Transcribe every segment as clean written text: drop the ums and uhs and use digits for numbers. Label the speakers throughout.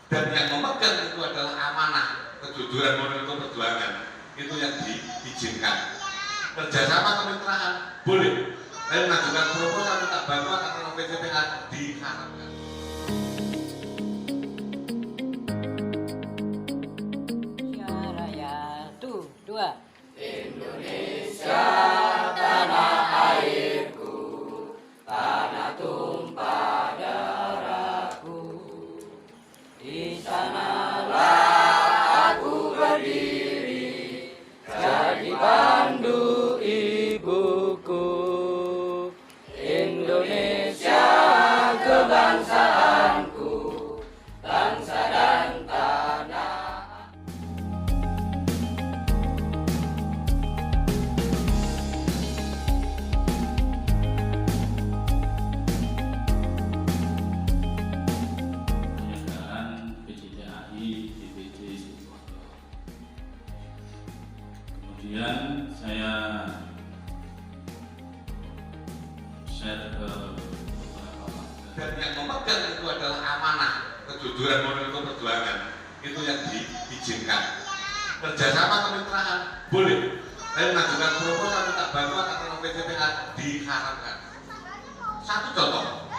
Speaker 1: dan yang memegang itu adalah amanah kejujuran momentum perjuangan, itu yang diizinkan. Kerjasama kemitraan boleh, tapi mengajukan proposal minta bantuan atau PCPA diharapkan.
Speaker 2: Raya 2
Speaker 3: Indonesia tanah airku, tanah tumpah darahku. Di sanalah aku berdiri, jadi pandu ibuku. Indonesia kebangsaanku, bangsa dan tanah.
Speaker 4: Kemudian saya share ke beberapa
Speaker 1: Dan yang memegang itu adalah amanah kejujuran momentum perjuangan, itu yang diizinkan. Kerjasama kemitraan boleh, tapi mengajukan proposal minta bantuan atau PCPA diharapkan. Satu contoh,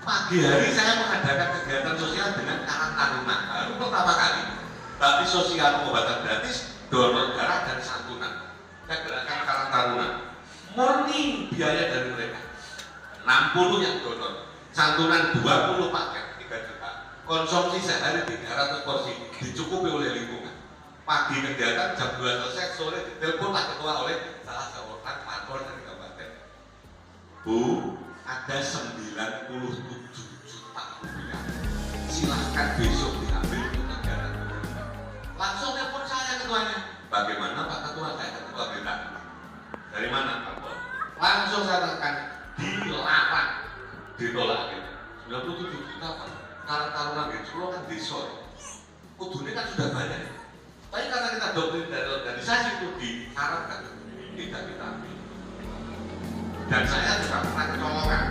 Speaker 1: pagi hari saya mengadakan kegiatan sosial dengan Karang Taruna, baru pertama kali. Tapi sosial pengobatan gratis, donor darah dan santunan. Saya gerakan Karang Taruna, murni biaya dari mereka. 60 yang donor, santunan 20 paket 3 juta, konsumsi sehari 300 porsi, dicukupi oleh lingkungan. Pagi kegiatan jam 2 selesai, sore diteleponlah ketua oleh salah seorang patrol dari kabupaten. Bu, ada 97 juta rupiah, silahkan besok diambil untuk kegiatan. Langsung telepon saya ketuanya, bagaimana Pak Ketua? Saya ketua beda. Dari mana Pak Ketua? Langsung saya tekan, dilarang, ditolak gitu. 97 juta Pak, Karang Taruna gitu, kan desa. Kudunya kan sudah banyak. Tapi karena kita doktrin dari organisasi itu diharapkan, tidak kita ambil. Dan saya juga pernah kecolongan.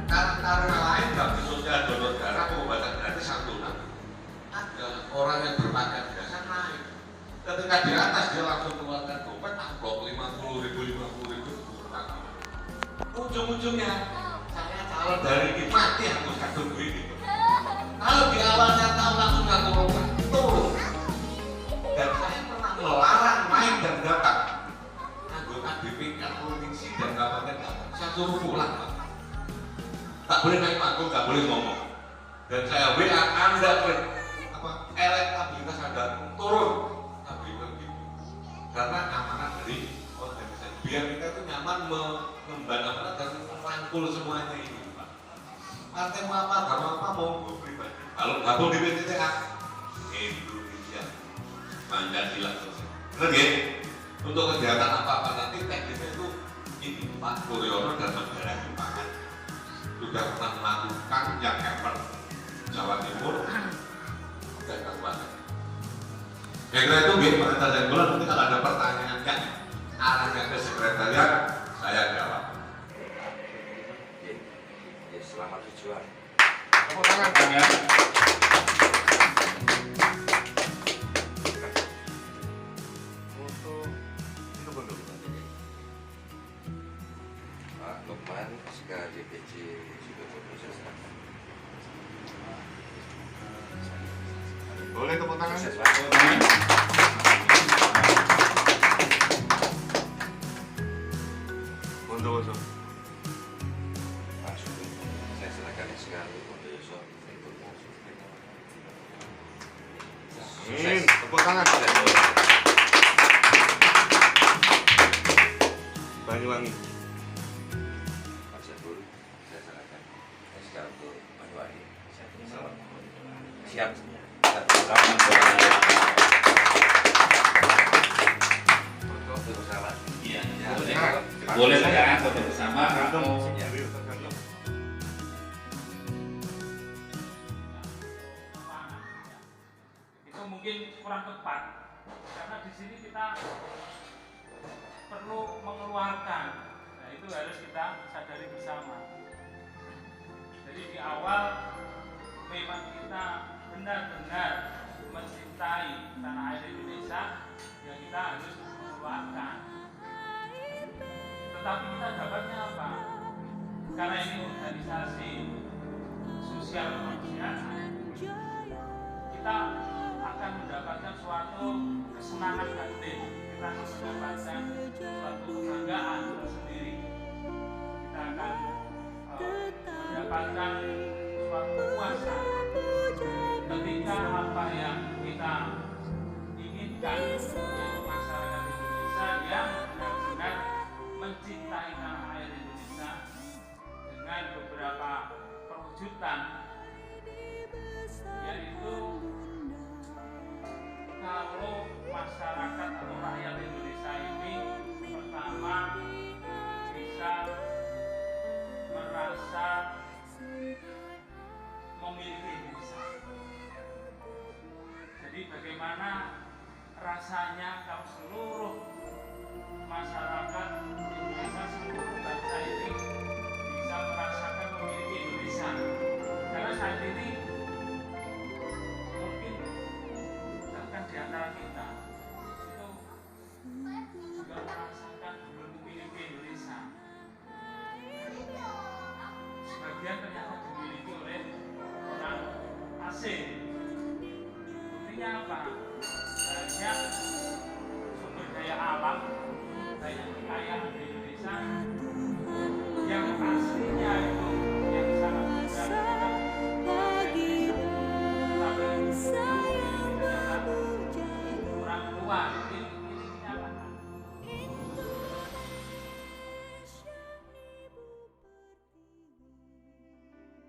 Speaker 1: Karang Taruna lain, bakti sosial donor darah, pengobatan gratis santunan, ada orang yang berpakaian biasa naik. Ketika di atas dia langsung keluarkan dompet, amplop 50.000 ujung-ujungnya saya calon dari ini mati harus satu duit itu. Kalau di awal saya tahu langsung saya turun. Dan saya pernah melarang main dan datang. Anggota BPK, provinsi dan kabupaten saya suruh pulang Pak. Tak boleh naik panggung, tak boleh ngomong. Dan saya WA Anda elektabilitas Anda turun. Tapi begitu. Karena amanah dari organisasi. Biar kita itu nyaman membangun dan merangkul semuanya ini Pak. Partai mau apa, agama apa, mau pribadi. Kalau gabung di PCTA, Indonesia Pancasila selesai. Benar ya? Untuk kegiatan apa-apa nanti teknisnya itu ini Pak Kuryono dan Negara Jepang sudah pernah melakukan yang effort Jawa Timur dan Kabupaten. Kira-kira itu biar Pak Tanda Bulan nanti kalau ada pertanyaan yang arahnya ke sekretariat, saya jawab.
Speaker 3: Selamat berjuang.
Speaker 1: Tepuk tangan ya.
Speaker 3: Untuk itu belum. Pak Lukman, SK DPC sudah berproses.
Speaker 1: Boleh tepuk tangan. Untuk
Speaker 3: Pak Sudu, saya silakan sekali untuk besok untuk
Speaker 1: tepuk tangan. Banyuwangi.
Speaker 3: Pak Syabul, saya silakan SK untuk Banyuwangi. Siap. Foto bersama.
Speaker 4: Iya,
Speaker 1: Nah,
Speaker 4: boleh kan foto bersama atau
Speaker 5: itu mungkin kurang tepat karena di sini kita perlu mengeluarkan. Nah, itu harus kita sadari bersama. Jadi di awal memang kita benar-benar mencintai tanah air Indonesia, ya kita harus mengeluarkan. Tetapi kita dapatnya apa? Karena ini organisasi sosial kemanusiaan, kita akan mendapatkan suatu kesenangan batin, kita akan mendapatkan suatu kebanggaan tersendiri, kita akan mendapatkan suatu puasan ketika apa yang kita inginkan, yaitu masyarakat Indonesia yang benar-benar mencintai tanah air Indonesia dengan beberapa perwujudan, yaitu kalau masyarakat atau rakyat Indonesia ini pertama bisa merasa memiliki Indonesia. Jadi bagaimana rasanya kalau seluruh masyarakat Indonesia, seluruh bangsa ini bisa merasakan memiliki Indonesia. Karena saat ini mungkin bahkan di antara kita itu juga merasakan belum memiliki Indonesia. Sebagian ternyata dimiliki oleh orang asing. Buktinya apa? Banyak sumber daya alam, banyak kekayaan di Indonesia yang